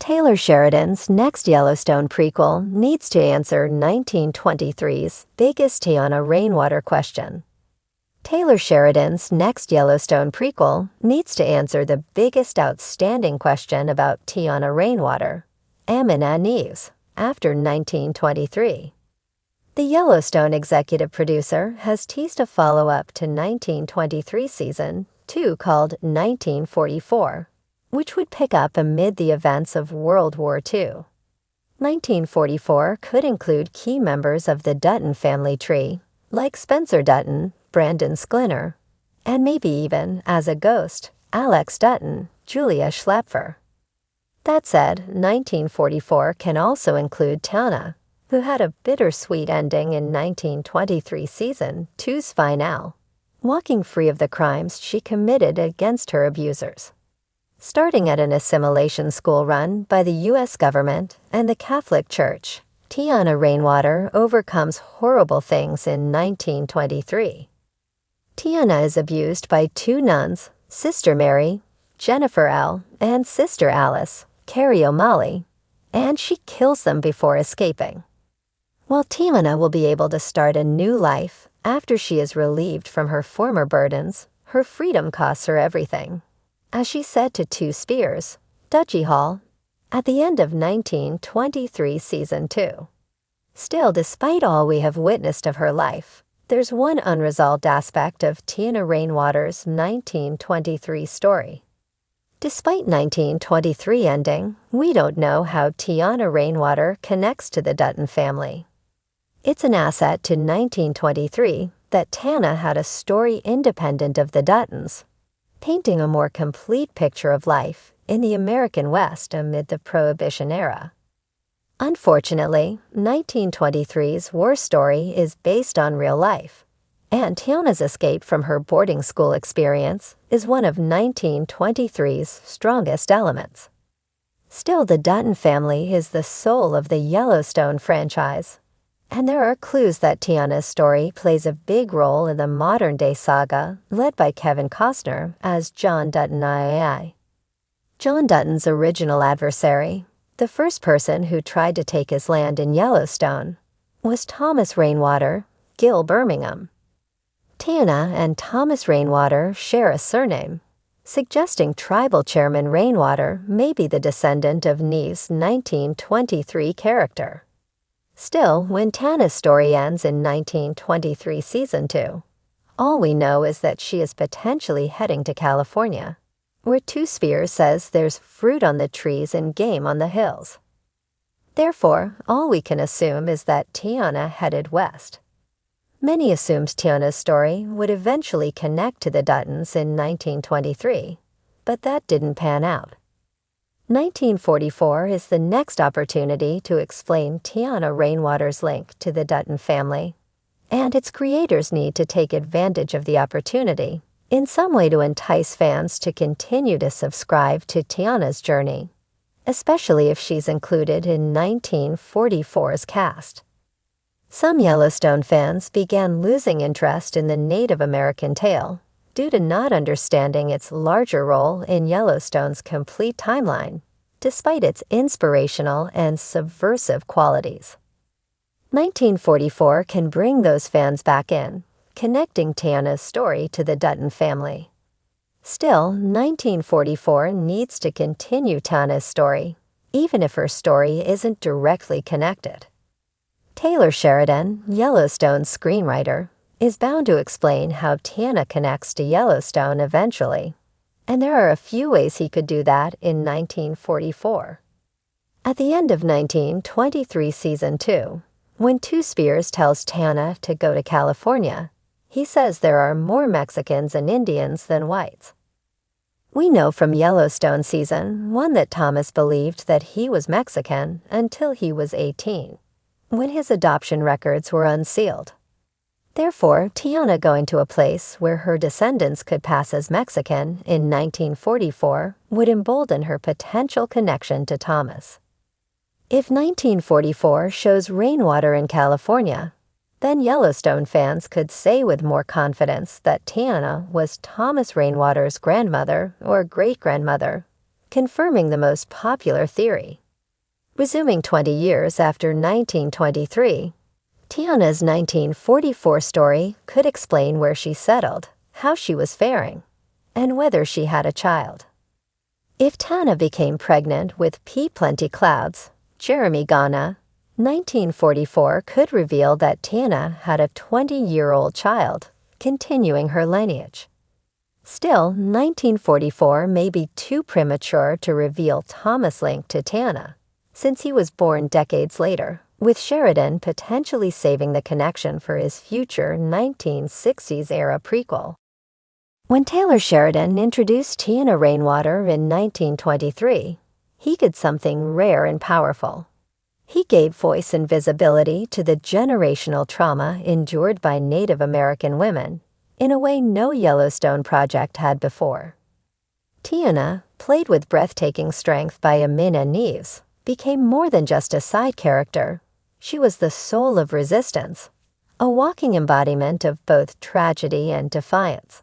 Taylor Sheridan's next Yellowstone prequel needs to answer 1923's biggest Teonna Rainwater question. Taylor Sheridan's next Yellowstone prequel needs to answer the biggest outstanding question about Teonna Rainwater, Ammon and Neves, after 1923. The Yellowstone executive producer has teased a follow-up to 1923 Season 2 called 1944, which would pick up amid the events of World War II. 1944 could include key members of the Dutton family tree, like Spencer Dutton, Brandon Sklinner, and maybe even, as a ghost, Alex Dutton, Julia Schlepfer. That said, 1944 can also include Teonna, who had a bittersweet ending in 1923 Season 2's finale, walking free of the crimes she committed against her abusers. Starting at an assimilation school run by the U.S. government and the Catholic Church, Teonna Rainwater overcomes horrible things in 1923. Teonna is abused by two nuns, Sister Mary, Jennifer L., and Sister Alice, Carrie O'Malley, and she kills them before escaping. While Teonna will be able to start a new life after she is relieved from her former burdens, her freedom costs her everything. As she said to Two Spears, Dudgy Hall, at the end of 1923 Season 2. Still, despite all we have witnessed of her life, there's one unresolved aspect of Teonna Rainwater's 1923 story. Despite 1923 ending, we don't know how Teonna Rainwater connects to the Dutton family. It's an asset to 1923 that Teonna had a story independent of the Duttons, painting a more complete picture of life in the American West amid the Prohibition era. Unfortunately, 1923's war story is based on real life, and Teonna's escape from her boarding school experience is one of 1923's strongest elements. Still, the Dutton family is the soul of the Yellowstone franchise, and there are clues that Teonna's story plays a big role in the modern-day saga led by Kevin Costner as John Dutton III. John Dutton's original adversary, the first person who tried to take his land in Yellowstone, was Thomas Rainwater, Gil Birmingham. Teonna and Thomas Rainwater share a surname, suggesting tribal chairman Rainwater may be the descendant of Neves' 1923 character. Still, when Teonna's story ends in 1923 Season 2, all we know is that she is potentially heading to California, where Two Spears says there's fruit on the trees and game on the hills. Therefore, all we can assume is that Teonna headed west. Many assumed Teonna's story would eventually connect to the Duttons in 1923, but that didn't pan out. 1944 is the next opportunity to explain Teonna Rainwater's link to the Dutton family, and its creators need to take advantage of the opportunity in some way to entice fans to continue to subscribe to Teonna's journey, especially if she's included in 1944's cast. Some Yellowstone fans began losing interest in the Native American tale due to not understanding its larger role in Yellowstone's complete timeline, despite its inspirational and subversive qualities. 1944 can bring those fans back in, connecting Teonna's story to the Dutton family. Still, 1944 needs to continue Teonna's story, even if her story isn't directly connected. Taylor Sheridan, Yellowstone's screenwriter, is bound to explain how Teonna connects to Yellowstone eventually, and there are a few ways he could do that in 1944. At the end of 1923 Season 2, when Two Spears tells Teonna to go to California, he says there are more Mexicans and Indians than whites. We know from Yellowstone Season 1 that Thomas believed that he was Mexican until he was 18, when his adoption records were unsealed. Therefore, Teonna going to a place where her descendants could pass as Mexican in 1944 would embolden her potential connection to Thomas. If 1944 shows Rainwater in California, then Yellowstone fans could say with more confidence that Teonna was Thomas Rainwater's grandmother or great-grandmother, confirming the most popular theory. Resuming 20 years after 1923, Teonna's 1944 story could explain where she settled, how she was faring, and whether she had a child. If Teonna became pregnant with P. Plenty Clouds, Jeremy Ghana, 1944 could reveal that Teonna had a 20-year-old child, continuing her lineage. Still, 1944 may be too premature to reveal Thomas' link to Teonna, since he was born decades later, with Sheridan potentially saving the connection for his future 1960s-era prequel. When Taylor Sheridan introduced Teonna Rainwater in 1923, he did something rare and powerful. He gave voice and visibility to the generational trauma endured by Native American women in a way no Yellowstone project had before. Teonna, played with breathtaking strength by Amina Neves, became more than just a side character. She was the soul of resistance, a walking embodiment of both tragedy and defiance.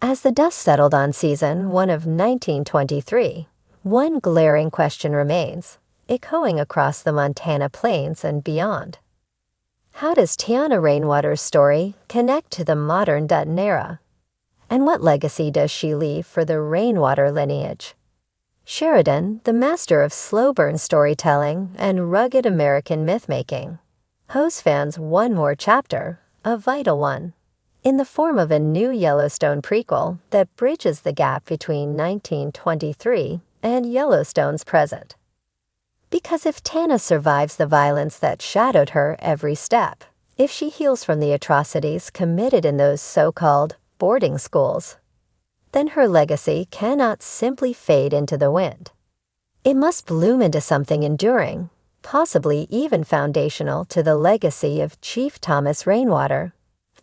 As the dust settled on season 1 of 1923, one glaring question remains, echoing across the Montana plains and beyond. How does Teonna Rainwater's story connect to the modern Dutton era? And what legacy does she leave for the Rainwater lineage? Sheridan, the master of slow-burn storytelling and rugged American myth-making, owes fans one more chapter, a vital one, in the form of a new Yellowstone prequel that bridges the gap between 1923 and Yellowstone's present. Because if Teonna survives the violence that shadowed her every step, if she heals from the atrocities committed in those so-called boarding schools, then her legacy cannot simply fade into the wind. It must bloom into something enduring, possibly even foundational to the legacy of Chief Thomas Rainwater,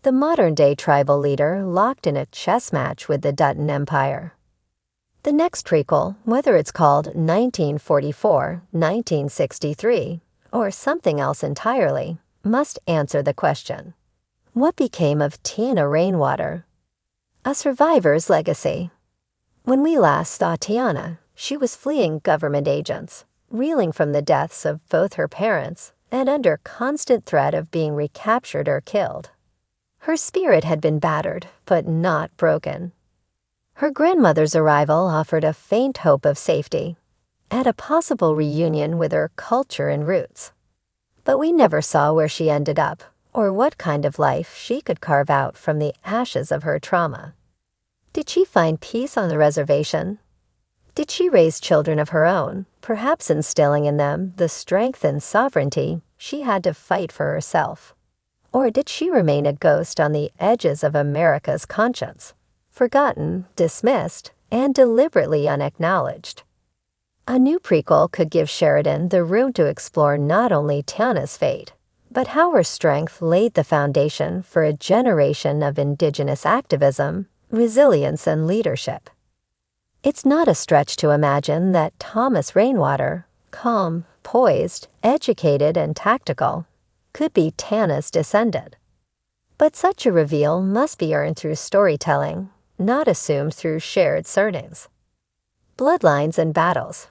the modern-day tribal leader locked in a chess match with the Dutton Empire. The next prequel, whether it's called 1944, 1963, or something else entirely, must answer the question: what became of Teonna Rainwater? A survivor's legacy. When we last saw Teonna, she was fleeing government agents, reeling from the deaths of both her parents, and under constant threat of being recaptured or killed. Her spirit had been battered, but not broken. Her grandmother's arrival offered a faint hope of safety, and a possible reunion with her culture and roots. But we never saw where she ended up, or what kind of life she could carve out from the ashes of her trauma. Did she find peace on the reservation? Did she raise children of her own, perhaps instilling in them the strength and sovereignty she had to fight for herself? Or did she remain a ghost on the edges of America's conscience, forgotten, dismissed, and deliberately unacknowledged? A new prequel could give Sheridan the room to explore not only Teonna's fate, but how her strength laid the foundation for a generation of Indigenous activism, resilience, and leadership. It's not a stretch to imagine that Thomas Rainwater, calm, poised, educated, and tactical, could be Teonna's descendant. But such a reveal must be earned through storytelling, not assumed through shared surnames. Bloodlines and battles.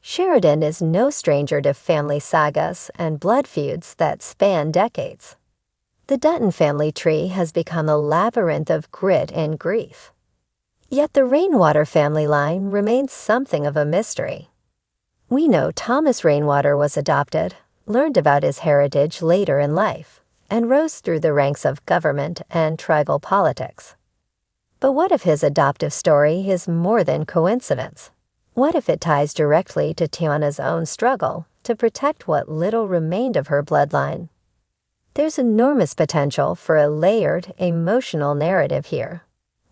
Sheridan is no stranger to family sagas and blood feuds that span decades. The Dutton family tree has become a labyrinth of grit and grief. Yet the Rainwater family line remains something of a mystery. We know Thomas Rainwater was adopted, learned about his heritage later in life, and rose through the ranks of government and tribal politics. But what if his adoptive story is more than coincidence? What if it ties directly to Teonna's own struggle to protect what little remained of her bloodline? There's enormous potential for a layered, emotional narrative here.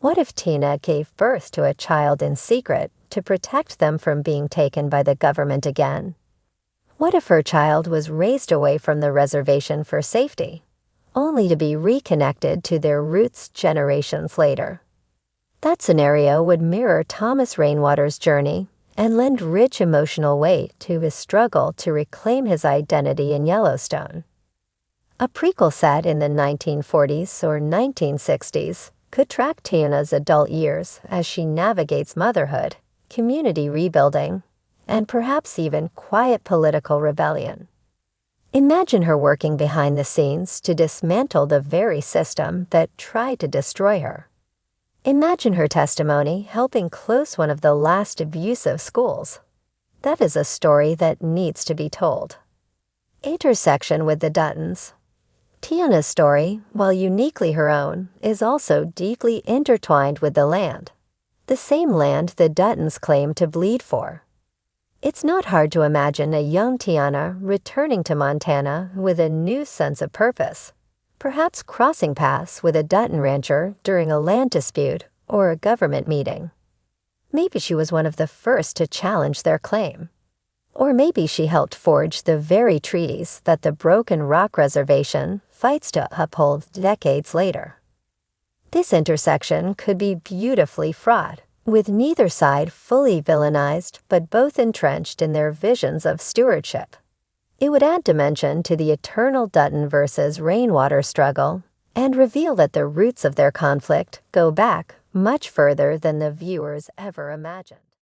What if Teonna gave birth to a child in secret to protect them from being taken by the government again? What if her child was raised away from the reservation for safety, only to be reconnected to their roots generations later? That scenario would mirror Thomas Rainwater's journey and lend rich emotional weight to his struggle to reclaim his identity in Yellowstone. A prequel set in the 1940s or 1960s could track Teonna's adult years as she navigates motherhood, community rebuilding, and perhaps even quiet political rebellion. Imagine her working behind the scenes to dismantle the very system that tried to destroy her. Imagine her testimony helping close one of the last abusive schools. That is a story that needs to be told. Intersection with the Duttons. Teonna's story, while uniquely her own, is also deeply intertwined with the land. The same land the Duttons claim to bleed for. It's not hard to imagine a young Teonna returning to Montana with a new sense of purpose, perhaps crossing paths with a Dutton rancher during a land dispute or a government meeting. Maybe she was one of the first to challenge their claim. Or maybe she helped forge the very treaties that the Broken Rock Reservation fights to uphold decades later. This intersection could be beautifully fraught, with neither side fully villainized but both entrenched in their visions of stewardship. It would add dimension to the eternal Dutton versus Rainwater struggle and reveal that the roots of their conflict go back much further than the viewers ever imagined.